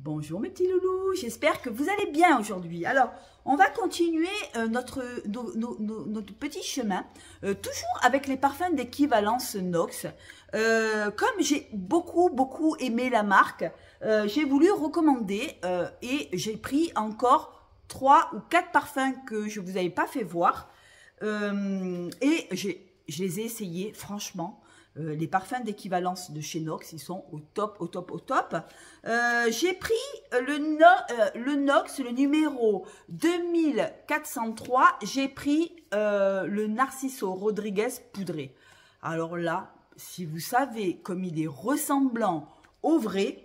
Bonjour mes petits loulous, j'espère que vous allez bien aujourd'hui. Alors, on va continuer notre petit chemin, toujours avec les parfums d'équivalence Nox. Comme j'ai beaucoup aimé la marque, j'ai voulu recommander et j'ai pris encore 3 ou 4 parfums que je ne vous avais pas fait voir. Et je les ai essayés, franchement. Les parfums d'équivalence de chez Nox, ils sont au top. J'ai pris le Nox, le numéro 2403. J'ai pris le Narciso Rodriguez poudré. Alors là, si vous savez comme il est ressemblant au vrai,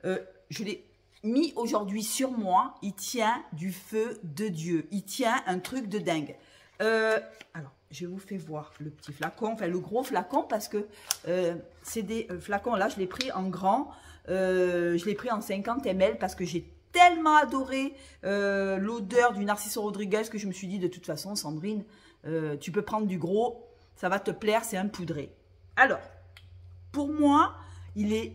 je l'ai mis aujourd'hui sur moi. Il tient du feu de Dieu. Il tient un truc de dingue. Alors, je vous fais voir le petit flacon, enfin le gros flacon, parce que c'est des flacons, là je l'ai pris en grand, je l'ai pris en 50 ml parce que j'ai tellement adoré l'odeur du Narciso Rodriguez que je me suis dit de toute façon, Sandrine, tu peux prendre du gros, ça va te plaire, c'est un poudré. Alors, pour moi, il est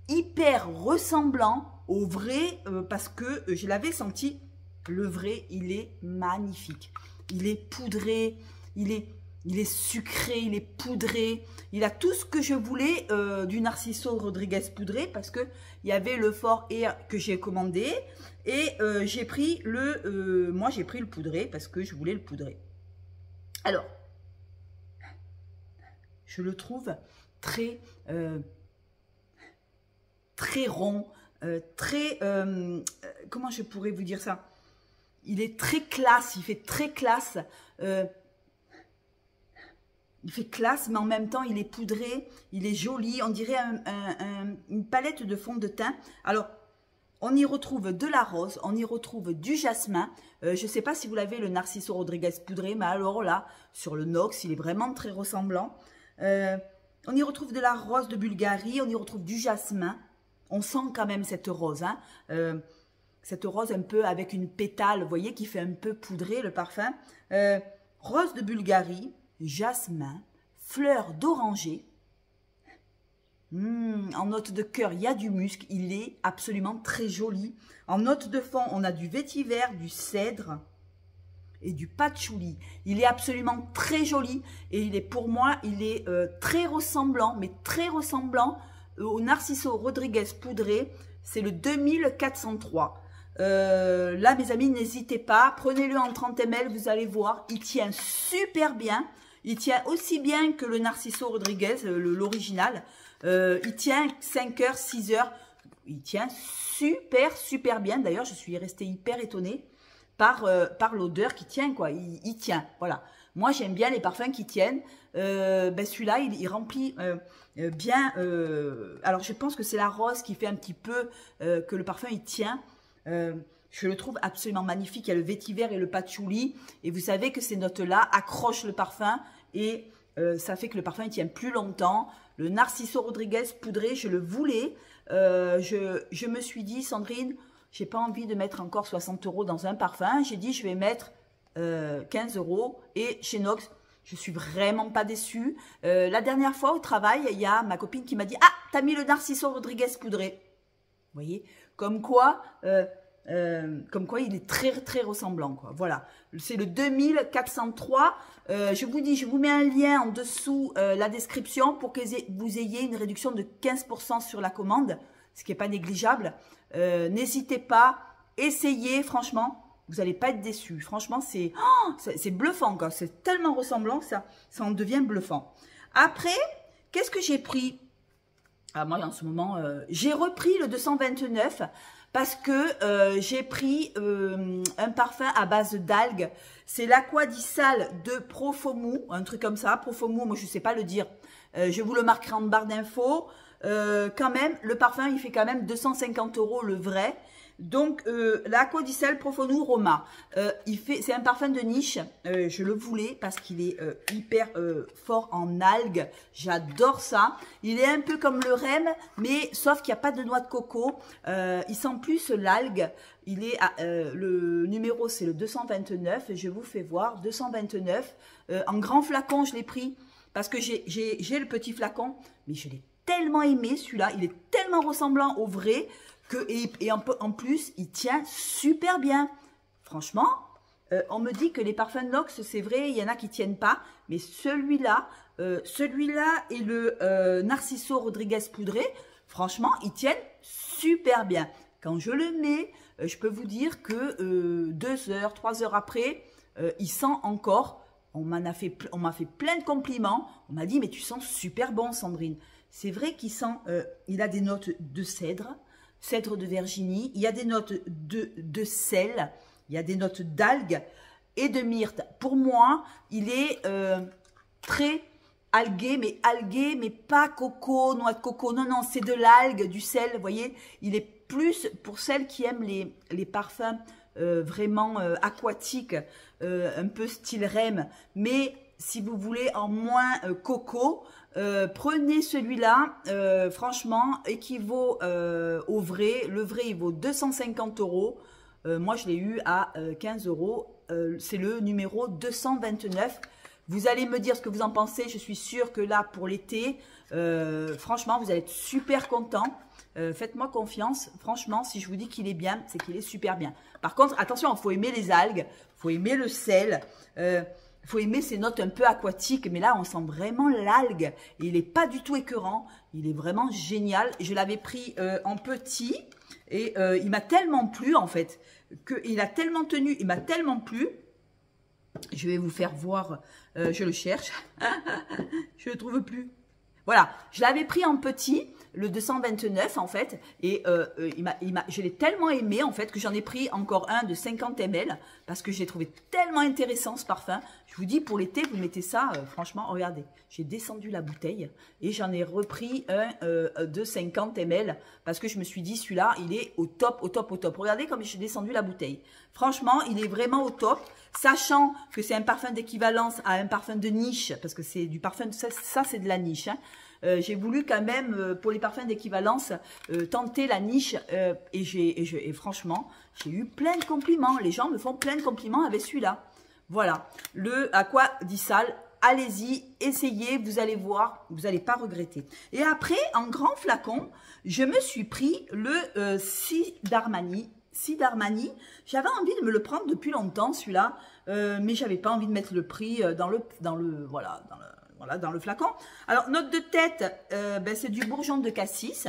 hyper ressemblant au vrai parce que je l'avais senti, le vrai, il est magnifique. Il est poudré, il est sucré, il est poudré. Il a tout ce que je voulais du Narciso Rodriguez poudré parce qu'il y avait le Fort Air que j'ai commandé. Et j'ai pris moi j'ai pris le poudré parce que je voulais le poudré. Alors, je le trouve très rond, comment je pourrais vous dire ça? Il est très classe, il fait très classe. Il fait classe, mais en même temps, il est poudré, il est joli. On dirait une palette de fond de teint. Alors, on y retrouve de la rose, on y retrouve du jasmin. Je ne sais pas si vous l'avez, le Narciso Rodriguez poudré, mais alors là, sur le Nox, il est vraiment très ressemblant. On y retrouve de la rose de Bulgarie, on y retrouve du jasmin. On sent quand même cette rose, hein. Cette rose un peu avec une pétale, vous voyez, qui fait un peu poudré le parfum. Rose de Bulgarie, jasmin, fleur d'oranger. En note de cœur, il y a du musc. Il est absolument très joli. En note de fond, on a du vétiver, du cèdre et du patchouli. Il est absolument très joli. Et il est, pour moi, il est très ressemblant, mais très ressemblant au Narciso Rodriguez poudré. C'est le 2403. Là, mes amis, n'hésitez pas, prenez-le en 30 ml, vous allez voir, il tient super bien. Il tient aussi bien que le Narciso Rodriguez, l'original. Il tient 5 heures, 6 heures. Il tient super bien. D'ailleurs, je suis restée hyper étonnée par l'odeur qui tient, quoi. Il tient, voilà. Moi, j'aime bien les parfums qui tiennent. Celui-là, il remplit bien. Alors, je pense que c'est la rose qui fait un petit peu que le parfum, il tient. Je le trouve absolument magnifique. Il y a le vétiver et le patchouli. Et vous savez que ces notes-là accrochent le parfum et ça fait que le parfum il tient plus longtemps. Le Narciso Rodriguez poudré, je le voulais. Je me suis dit, Sandrine, j'ai pas envie de mettre encore 60 € dans un parfum. J'ai dit, je vais mettre 15 €. Et chez Nox, je suis vraiment pas déçue. La dernière fois au travail, il y a ma copine qui m'a dit, ah, t'as mis le Narciso Rodriguez poudré. Vous voyez, comme quoi il est très ressemblant, quoi. Voilà, c'est le 2403. Je vous dis, je vous mets un lien en dessous la description pour que vous ayez une réduction de 15% sur la commande, ce qui n'est pas négligeable. N'hésitez pas, essayez, franchement, vous n'allez pas être déçus. Franchement, c'est bluffant, quoi. C'est tellement ressemblant, ça en devient bluffant. Après, qu'est-ce que j'ai pris? Ah, moi, en ce moment, j'ai repris le 229 parce que j'ai pris un parfum à base d'algues. C'est l'Aquadissal de Profumo, un truc comme ça. Profumo, moi, je ne sais pas le dire. Je vous le marquerai en barre d'infos. Quand même, le parfum, il fait quand même 250 € le vrai. Donc, l'Aquadissal Profumo Roma, c'est un parfum de niche. Je le voulais parce qu'il est hyper fort en algues. J'adore ça. Il est un peu comme le Rem, mais sauf qu'il n'y a pas de noix de coco. Il sent plus l'algue. Il est le numéro, c'est le 229. Je vous fais voir, 229. En grand flacon, je l'ai pris parce que j'ai le petit flacon, mais je l'ai tellement aimé celui-là. Il est tellement ressemblant au vrai. Et en plus, il tient super bien. Franchement, on me dit que les parfums Nox, c'est vrai, il y en a qui tiennent pas. Mais celui-là et le Narciso Rodriguez poudré, franchement, ils tiennent super bien. Quand je le mets, je peux vous dire que 2 heures, 3 heures après, il sent encore. On m'a fait plein de compliments. On m'a dit, mais tu sens super bon, Sandrine. C'est vrai qu'il sent, il a des notes de cèdre de Virginie. Il y a des notes de sel. Il y a des notes d'algues et de myrte. Pour moi, il est très algué, mais pas coco, noix de coco. Non, non, c'est de l'algue, du sel. Vous voyez, il est plus pour celles qui aiment les parfums vraiment aquatiques, un peu style REM. Mais si vous voulez en moins coco, prenez celui-là. Franchement, équivaut au vrai. Le vrai, il vaut 250 €. Moi, je l'ai eu à 15 €. C'est le numéro 229. Vous allez me dire ce que vous en pensez. Je suis sûre que là, pour l'été, franchement, vous allez être super content. Faites-moi confiance. Franchement, si je vous dis qu'il est bien, c'est qu'il est super bien. Par contre, attention, il faut aimer les algues. Il faut aimer le sel. Il faut aimer ces notes un peu aquatiques. Mais là, on sent vraiment l'algue. Et il n'est pas du tout écœurant. Il est vraiment génial. Je l'avais pris en petit. Et il m'a tellement plu, en fait. Il a tellement tenu. Il m'a tellement plu. Je vais vous faire voir. Je le cherche. Je ne le trouve plus. Voilà, je l'avais pris en petit, le 229 en fait, et je l'ai tellement aimé en fait que j'en ai pris encore un de 50 ml parce que j'ai trouvé tellement intéressant ce parfum. Je vous dis, pour l'été, vous mettez ça, franchement, regardez, j'ai descendu la bouteille et j'en ai repris un de 50 ml parce que je me suis dit, celui-là, il est au top, au top, au top. Regardez comme j'ai descendu la bouteille. Franchement, il est vraiment au top, sachant que c'est un parfum d'équivalence à un parfum de niche, parce que c'est du parfum, ça c'est de la niche, hein. J'ai voulu quand même, pour les parfums d'équivalence, tenter la niche et franchement, j'ai eu plein de compliments. Les gens me font plein de compliments avec celui-là. Voilà, le Aqua di Sal, allez-y, essayez, vous allez voir, vous n'allez pas regretter. Et après, en grand flacon, je me suis pris le Sid Armani. J'avais envie de me le prendre depuis longtemps, celui-là, mais j'avais pas envie de mettre le prix dans le flacon. Alors, note de tête, c'est du bourgeon de cassis.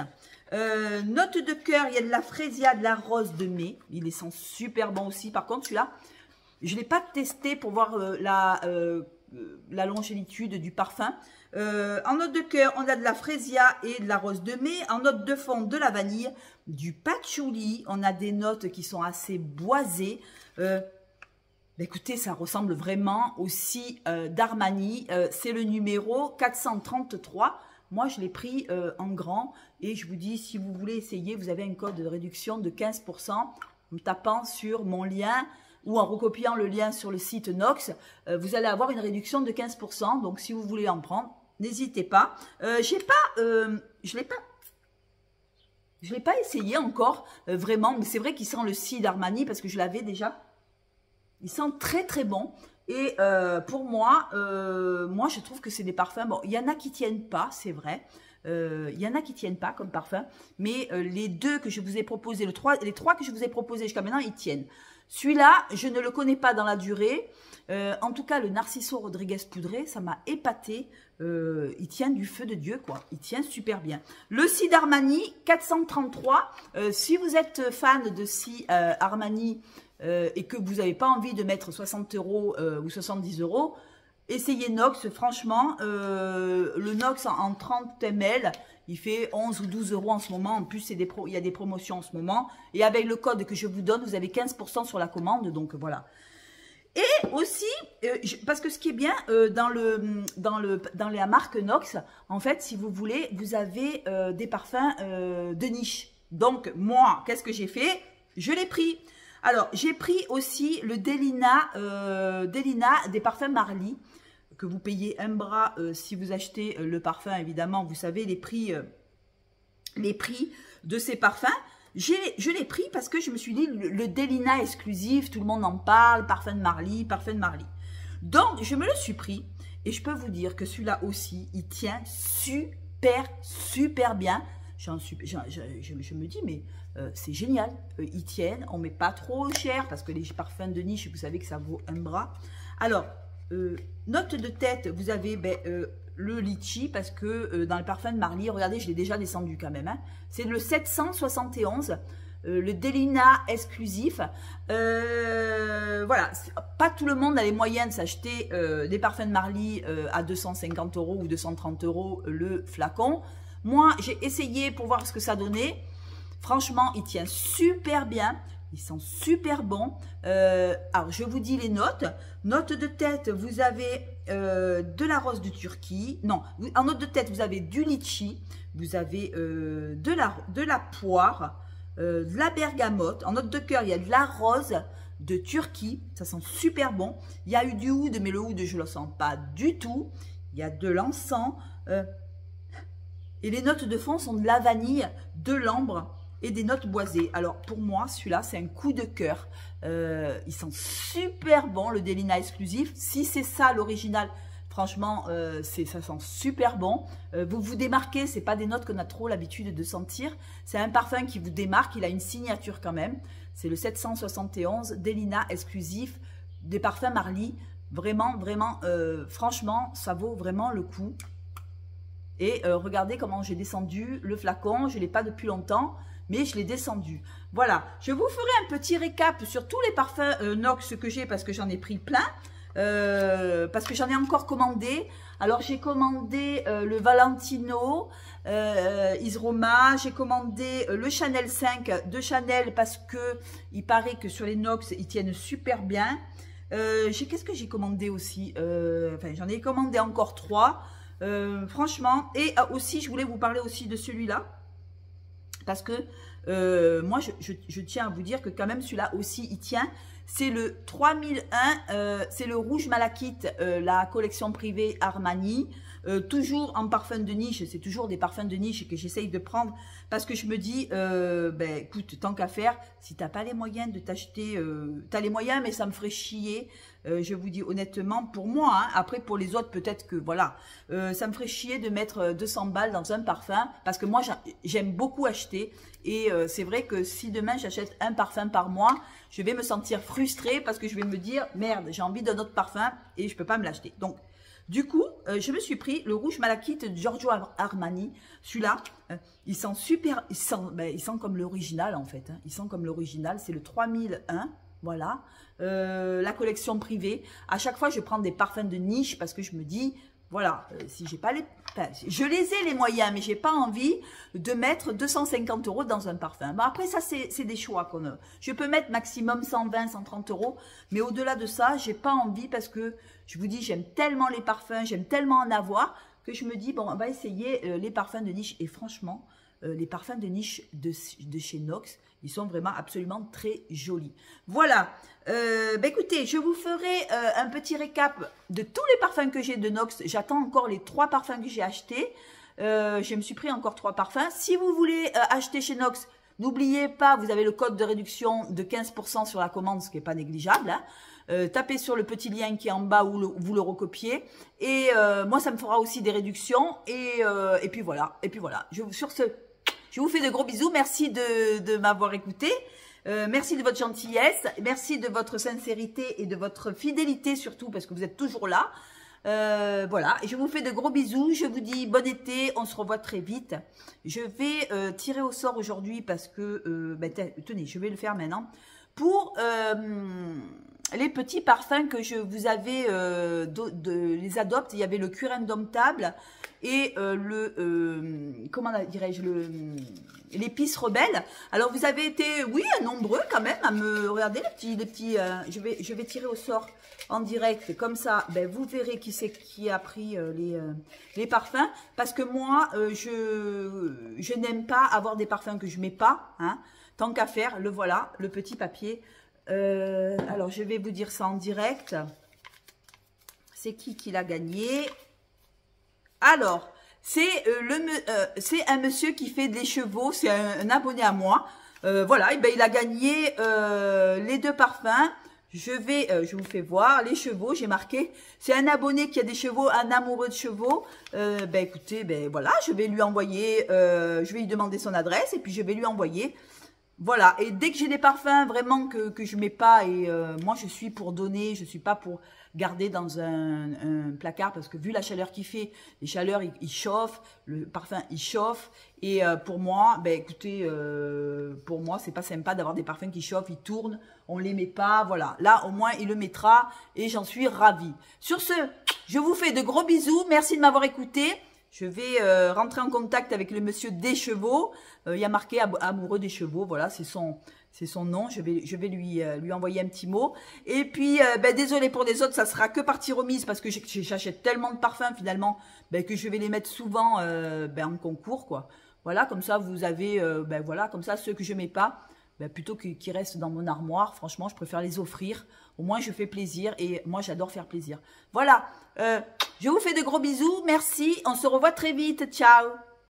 Note de cœur, il y a de la frésia, de la rose de mai. Il est sent super bon aussi. Par contre, celui-là, je ne l'ai pas testé pour voir la longévitude du parfum. En note de cœur, on a de la frésia et de la rose de mai. En note de fond, de la vanille, du patchouli. On a des notes qui sont assez boisées. Écoutez, ça ressemble vraiment aussi d'Armani. C'est le numéro 433. Moi, je l'ai pris en grand. Et je vous dis, si vous voulez essayer, vous avez un code de réduction de 15% en tapant sur mon lien ou en recopiant le lien sur le site Nox. Vous allez avoir une réduction de 15%. Donc, si vous voulez en prendre, n'hésitez pas. Je l'ai pas essayé encore, vraiment. Mais c'est vrai qu'il sent le Sid Armani parce que je l'avais déjà. Il sent très très bon et pour moi, je trouve que c'est des parfums, bon, il y en a qui tiennent pas, c'est vrai, il y en a qui tiennent pas comme parfum, mais les deux que je vous ai proposés, les trois que je vous ai proposés jusqu'à maintenant, ils tiennent. Celui-là, je ne le connais pas dans la durée, en tout cas le Narciso Rodriguez poudré, ça m'a épaté, il tient du feu de Dieu quoi, il tient super bien. Le Sid Armani 433, si vous êtes fan de Sid Armani, et que vous n'avez pas envie de mettre 60 € ou 70 €, essayez Nox. Franchement, le Nox en 30 ml, il fait 11 ou 12 € en ce moment. En plus, il y a des promotions en ce moment. Et avec le code que je vous donne, vous avez 15% sur la commande. Donc, voilà. Et aussi, parce que ce qui est bien dans la marque Nox, en fait, si vous voulez, vous avez des parfums de niche. Donc, moi, qu'est-ce que j'ai fait? Je l'ai pris. Alors, j'ai pris aussi le Delina des parfums Marly, que vous payez un bras si vous achetez le parfum, évidemment. Vous savez les prix de ces parfums. Je l'ai pris parce que je me suis dit, le Delina exclusif, tout le monde en parle, parfum de Marly, parfum de Marly. Donc, je me le suis pris et je peux vous dire que celui-là aussi, il tient super, super bien. je me dis, mais c'est génial. Ils tiennent, on ne met pas trop cher parce que les parfums de niche, vous savez que ça vaut un bras. Alors, note de tête, vous avez le litchi parce que dans le parfum de Marly, regardez, je l'ai déjà descendu quand même. Hein, c'est le 771. Le Delina exclusif. Voilà, pas tout le monde a les moyens de s'acheter des parfums de Marly à 250 € ou 230 € le flacon. Moi, j'ai essayé pour voir ce que ça donnait. Franchement, il tient super bien. Ils sont super bons. Alors, je vous dis les notes. Note de tête, vous avez de la rose de Turquie. Non, en note de tête, vous avez du litchi. Vous avez de la poire. De la bergamote, en note de cœur, il y a de la rose de Turquie, ça sent super bon. Il y a eu du oud, mais le oud, je ne le sens pas du tout. Il y a de l'encens. Et les notes de fond sont de la vanille, de l'ambre et des notes boisées. Alors, pour moi, celui-là, c'est un coup de cœur. Il sent super bon, le Delina exclusif. Si c'est ça, l'original, franchement, ça sent super bon. Vous vous démarquez, c'est pas des notes qu'on a trop l'habitude de sentir. C'est un parfum qui vous démarque, il a une signature quand même. C'est le 771 Delina exclusif des parfums Marly. Vraiment, vraiment, franchement, ça vaut vraiment le coup. Et regardez comment j'ai descendu le flacon. Je ne l'ai pas depuis longtemps, mais je l'ai descendu. Voilà, je vous ferai un petit récap sur tous les parfums Nox que j'ai parce que j'en ai pris plein. Parce que j'en ai encore commandé. Alors j'ai commandé le Valentino Isroma, j'ai commandé le Chanel 5 de Chanel parce que il paraît que sur les Nox ils tiennent super bien. Qu'est-ce que j'ai commandé aussi, enfin j'en ai commandé encore 3 franchement. Et aussi je voulais vous parler aussi de celui-là parce que moi je tiens à vous dire que quand même celui-là aussi il tient. C'est le 3001, c'est le rouge malachite, la collection privée Armani. Toujours en parfum de niche, c'est toujours des parfums de niche que j'essaye de prendre parce que je me dis, écoute, tant qu'à faire, si tu n'as pas les moyens de t'acheter, tu as les moyens mais ça me ferait chier, je vous dis honnêtement, pour moi, hein, après pour les autres peut-être que voilà, ça me ferait chier de mettre 200 balles dans un parfum parce que moi j'aime beaucoup acheter et c'est vrai que si demain j'achète un parfum par mois, je vais me sentir frustrée parce que je vais me dire, merde, j'ai envie d'un autre parfum et je ne peux pas me l'acheter. Donc, du coup, je me suis pris le rouge malachite de Giorgio Armani. Celui-là, il sent super, il sent comme l'original en fait. Hein. Il sent comme l'original, c'est le 3001, voilà. La collection privée. À chaque fois, je prends des parfums de niche parce que je me dis, voilà, si j'ai pas les... Enfin, je les ai les moyens, mais j'ai pas envie de mettre 250 € dans un parfum. Bon, après, ça, c'est des choix qu'on a. Je peux mettre maximum 120, 130 €, mais au-delà de ça, j'ai pas envie parce que, je vous dis, j'aime tellement les parfums, j'aime tellement en avoir, que je me dis, bon, on va essayer les parfums de niche. Et franchement, les parfums de niche de chez Nox, ils sont vraiment absolument très jolis. Voilà. Écoutez, je vous ferai un petit récap de tous les parfums que j'ai de Nox. J'attends encore les 3 parfums que j'ai achetés. Je me suis pris encore 3 parfums. Si vous voulez acheter chez Nox, n'oubliez pas, vous avez le code de réduction de 15% sur la commande, ce qui n'est pas négligeable. Hein. Tapez sur le petit lien qui est en bas où vous le recopiez. Et moi, ça me fera aussi des réductions. Et puis voilà. Sur ce, je vous fais de gros bisous. Merci de m'avoir écouté. Merci de votre gentillesse, merci de votre sincérité et de votre fidélité surtout parce que vous êtes toujours là. Voilà, je vous fais de gros bisous, je vous dis bon été, on se revoit très vite. Je vais tirer au sort aujourd'hui parce que, tenez, je vais le faire maintenant. Pour les petits parfums que je vous avais, les adoptes, il y avait le cuir indomptable et comment dirais-je, l'épice rebelle. Alors vous avez été, oui, nombreux quand même à me regarder les petits. Je vais tirer au sort en direct, comme ça, vous verrez qui c'est qui a pris les parfums. Parce que moi, je n'aime pas avoir des parfums que je mets pas. Hein. Tant qu'à faire, le voilà, le petit papier. Alors je vais vous dire ça en direct. C'est qui l'a gagné? Alors, c'est un monsieur qui fait des chevaux, c'est un abonné à moi. Voilà, et il a gagné les 2 parfums, je vous fais voir les chevaux. J'ai marqué, c'est un abonné qui a des chevaux, un amoureux de chevaux. Ben écoutez, ben voilà, je vais lui envoyer, je vais lui demander son adresse et puis je vais lui envoyer. Voilà, et dès que j'ai des parfums vraiment que je mets pas, et moi je suis pour donner, je suis pas pour garder dans un placard, parce que vu la chaleur qu'il fait, les chaleurs il chauffe, le parfum il chauffe, et pour moi, ben écoutez, pour moi c'est pas sympa d'avoir des parfums qui chauffent, ils tournent, on les met pas, voilà. Là au moins il le mettra et j'en suis ravie. Sur ce, je vous fais de gros bisous, merci de m'avoir écouté. Je vais rentrer en contact avec le monsieur des chevaux. Il y a marqué amoureux des chevaux. Voilà, c'est son nom. Je vais lui envoyer un petit mot. Et puis, ben, désolé pour les autres, ça sera que partie remise parce que j'achète tellement de parfums finalement ben, que je vais les mettre souvent ben, en concours, quoi. Voilà, comme ça, vous avez, ben, voilà, comme ça, ceux que je mets pas, ben, plutôt qu'ils restent dans mon armoire, franchement, je préfère les offrir. Au moins, je fais plaisir et moi, j'adore faire plaisir. Voilà, je vous fais de gros bisous. Merci. On se revoit très vite. Ciao.